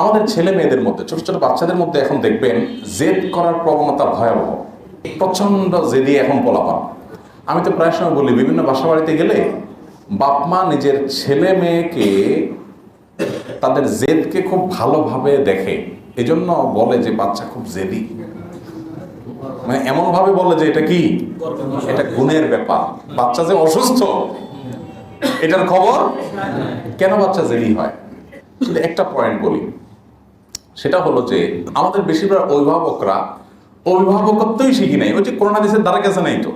আমাদের ছেলে মেয়েদের মধ্যে, ছোট ছোট বাচ্চাদের মধ্যে এখন দেখবেন জেদ করার প্রবণতা ভয়াবহ, প্রচন্ড জেদি এখন পোলাপান। আমি তো প্রায় সময় বলি, বিভিন্ন বাসা বাড়িতে গেলে বাপ মা নিজের ছেলে মেয়েকে তাদের জেদকে খুব ভালোভাবে দেখে, এজন্য বলে যে বাচ্চা খুব জেদি। মানে এমন ভাবে বলে যে এটা কি, এটা গুণের ব্যাপার, বাচ্চা যে অসুস্থ এটার খবর। কেন বাচ্চা জেদি হয়? শুধু একটা পয়েন্ট বলি, সেটা হলো যে আমাদের বেশিরভাগ অভিভাবকরা অভিভাবকত্বই শিখি নাই। ওই যে করোনা দেশের দ্বারা গেছে নাই তো,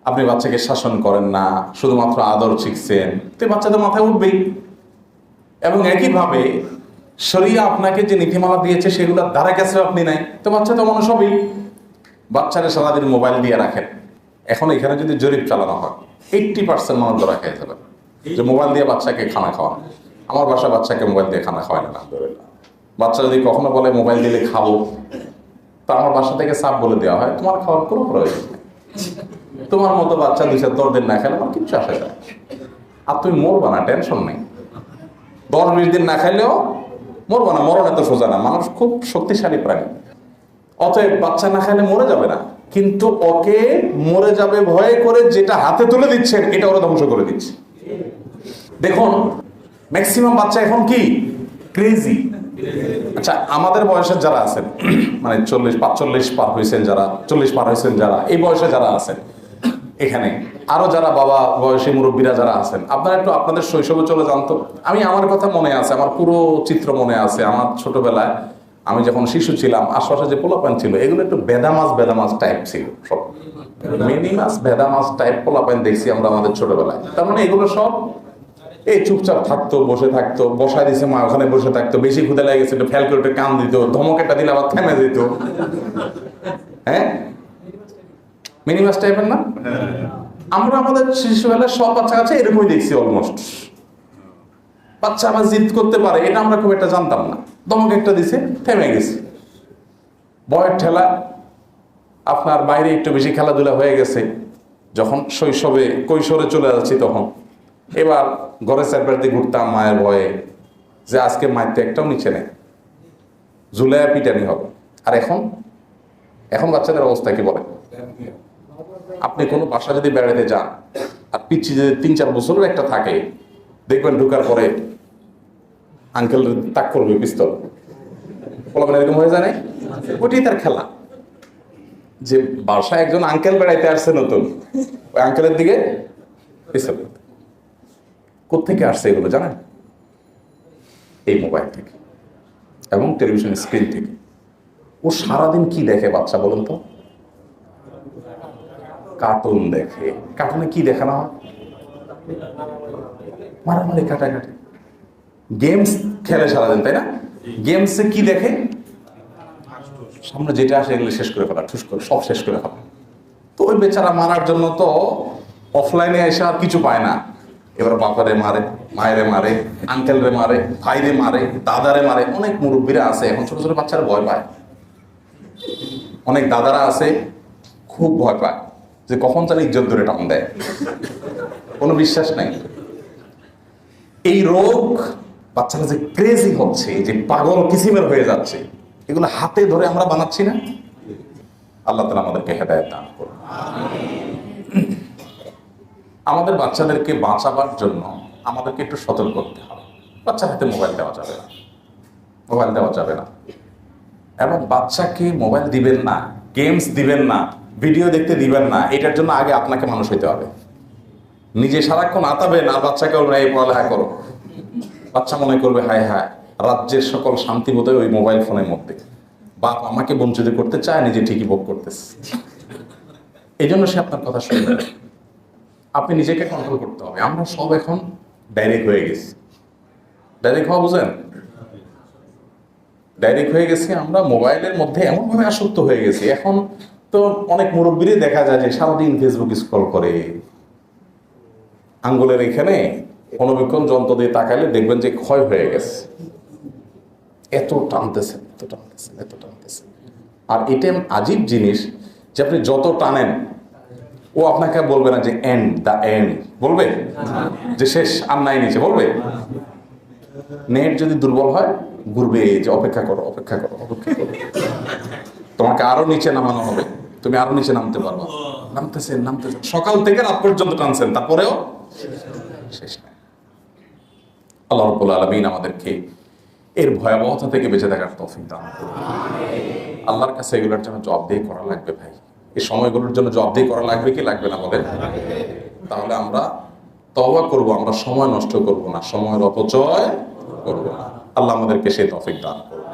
আপনি বাচ্চাকে শাসন করেন না, শুধুমাত্র আদর শিখছেন, তো বাচ্চাদের মাথায় উঠবেই। এবং একইভাবে শরিয়া আপনাকে যে নীতিমালা দিয়েছে সেগুলো দ্বারা গেছে আপনি নাই, তো বাচ্চা তো মানুষ হবেই। বাচ্চারা সারাদিন মোবাইল দিয়ে রাখেন। এখন এখানে যদি জরিপ চালানো হয়, 80% মানুষ ধরা খেয়ে যাবে যে মোবাইল দিয়ে বাচ্চাকে খানা খাওয়ানো। আমার বাসা বাচ্চাকে মোবাইল দিয়ে খানা খাওয়ায় না, আলহামদুলিল্লাহ। বাচ্চা যদি কখনো বলে মোবাইল দিলে খাবো, তা আমার বাসা থেকে সাপ বলে দেওয়া হয়, তোমার খাওয়ার কোনো প্রয়োজন নেই, তোমার মতো বাচ্চা 2-4 দিন না খেলে আমার কিচ্ছু আসে যায়, আর তুমি মরবা না, টেনশন নেই। 10-20 দিন না খাইলেও মরবা না, মরণ এত সোজা না, মানুষ খুব শক্তিশালী প্রাণী। অতএব বাচ্চা না খাইলে মরে যাবে না, কিন্তু ওকে মরে যাবে ভয়ে করে যেটা হাতে তুলে দিচ্ছেন এটা ওরা ধ্বংস করে দিচ্ছে। দেখুন ম্যাক্সিমাম বাচ্চা এখন কি ক্রেজি। আচ্ছা, আমাদের বয়সের যারা আছেন, মানে 40-45 পার হয়েছেন যারা, 40 পার হয়েছেন যারা, এই বয়সে যারা আছেন এখানে, আরো যারা বাবা বয়সী মুরব্বীরা যারা আছেন, আপনারা একটু আপনাদের শৈশবে চলে যান তো। আমার কথা মনে আছে, আমার পুরো চিত্র মনে আছে। আমার ছোটবেলায় আমি যখন শিশু ছিলাম, আশপাশে যে পোলাপান ছিল এগুলো একটু বেদামাস টাইপ ছিল, সব মিনিমাস বেদামাস টাইপ পোলাপান দেখছি আমরা আমাদের ছোটবেলায়। তার মানে এগুলো সব এই চুপচাপ থাকতো, বসে থাকতো, বসায় দিছে মা, ওখানে বসে থাকতো, বেশি ক্ষুদা লেগে গেছিল ফেল করে কান দিত, ধমক একটা দিলে আবার থেমে দিত। হ্যাঁ, মিনিমাস টাইপের না? আমরা আমাদের শিশুবেলায় সব বাচ্চা কাছে এরকমই দেখছি অলমোস্ট। বাচ্চা আবার জিদ করতে পারে এটা আমরা খুব একটা জানতাম না, ধমক একটা দিছে থেমে গেছে। বয়ের ঠেলা, আপনার বাইরে একটু বেশি খেলাধুলা হয়ে গেছে, যখন শৈশবে কৈশোরে চলে যাচ্ছি তখন এবার ঘরে চারপাশে ঘুরতাম মায়ের ভয়ে, যে আজকে মায়ের তো একটাও নিচে নেই, ঝুলাইয়া পিটানি হবে। আর এখন বাচ্চাদের অবস্থা কি বলে? আপনি কোনো বাসা যদি বেড়াতে যান আর পিচ্ছি যদি 3-4 বছরের একটা থাকে, দেখবেন ঢুকার পরে আঙ্কেল তাক করবে পিস্তল, বলবেন এরকম হয়ে যায় না? ওইটাই তার খেলা, যে বাসায় একজন আঙ্কেল বেড়াইতে আসছে নতুন, ওই আঙ্কেলের দিকে পিস্তল। কোত্থেকে আসছে এগুলো জানেন? এই মোবাইল থেকে এবং টেলিভিশন স্ক্রিন থেকে। ও সারাদিন কি দেখে বাচ্চা বলুন তো? কার্টুন দেখে। কার্টুনে কি দেখানো হয়? মারামারি, কাটাকাটি, গেমস খেলে সারাদিন, তাই না? গেমসে কি দেখে? সামনে যেটা আসে এগুলো শেষ করে ফেলা, ঠুস করে সব শেষ করে ফেলা। তো ওই বেচারা মারার জন্য তো অফলাইনে এসে আর কিছু পায় না। এবার বাপারে মারে, মায়েরে মারে, আঙ্কেলরে মারে, ভাইরে মারে, দাদারে মারে। অনেক মুরব্বীরা আছে এখন, ছোট ছোট বাচ্চারা ভয় পায়। অনেক দাদারা আছে খুব ভয় পায় যে কখন তার ইজ্জত ধরে টান দেয়, কোনো বিশ্বাস নাই। এই রোগ, বাচ্চারা যে ক্রেজি হচ্ছে, যে পাগল কিসিমের হয়ে যাচ্ছে, এগুলো হাতে ধরে আমরা বানাচ্ছি না? আল্লাহ তাআলা আমাদেরকে হেদায়েত দান করুন। আমাদের বাচ্চাদেরকে বাঁচাবার জন্য আমাদেরকে একটু সতর্ক করতে হবে। বাচ্চার হাতে মোবাইল দেওয়া যাবে না, মোবাইল দেওয়া যাবে না। এবং বাচ্চাকে মোবাইল দিবেন না, গেমস দিবেন না, ভিডিও দেখতে দিবেন না। এটার জন্য আগে আপনাকে মানুষ হইতে হবে। নিজে সারাক্ষণ আতাবেন আর বাচ্চাকে বলবেন এই পড়ালেখা করো, বাচ্চা মনে করবে হায় হায় রাজ্যের সকল শান্তি বোধহয় ওই মোবাইল ফোনের মধ্যে। বাপ আমাকে বঞ্চিত করতে চায়, নিজে ঠিকই ভোগ করতেছে। এই জন্য সে আপনার কথা শুনবে। আপনি নিজেকে কন্ট্রোল করতে হবে। আমরা সব এখন ডাইরেক্ট হয়ে গেছি। ডাইরেক্ট হওয়া বুঝেন? ডাইরেক্ট হয়ে গেছি আমরা, মোবাইলের মধ্যে এমনভাবে আসক্ত হয়ে গেছি। এখন তো অনেক মুরব্বীরই দেখা যায় যে সারাদিন ফেসবুক স্ক্রল করে, আঙ্গুলের এখানে অনুবীক্ষণ যন্ত্র দিয়ে তাকাইলে দেখবেন যে ক্ষয় হয়ে গেছে। এত টানতেছে, এত টানতেছে, এত টানতেছে। আর এটা আজীব জিনিস যে আপনি যত টানেন ও আপনাকে বলবে না যে এন্ড, দ্য এন্ড বলবে, যে শেষ আর নাই নিচে বলবে। নেট যদি দুর্বল হয় ঘুরবে, যে অপেক্ষা করো অপেক্ষা করো অপেক্ষা করো, তোমাকে আরো নিচে নামানো হবে, তুমি আরো নিচে নামতে পারবা। নামতেছেন নামতেছেন, সকাল থেকে রাত পর্যন্ত টানছেন, তারপরেও শেষ নাই। আল্লাহ রাব্বুল আলামিন আমাদেরকে এর ভয়াবহতা থেকে বেঁচে থাকার তৌফিক দান করুন। আল্লাহর কাছে এগুলোর জন্য জবাবদিহি করা লাগবে ভাই, এই সময়গুলোর জন্য জবাবদিহি করা লাগবে কি লাগবে না বলেন? তাহলে আমরা তওবা করব, আমরা সময় নষ্ট করব না, সময়ের অপচয় করব না। আল্লাহ আমাদেরকে সেই তৌফিক দান করুন।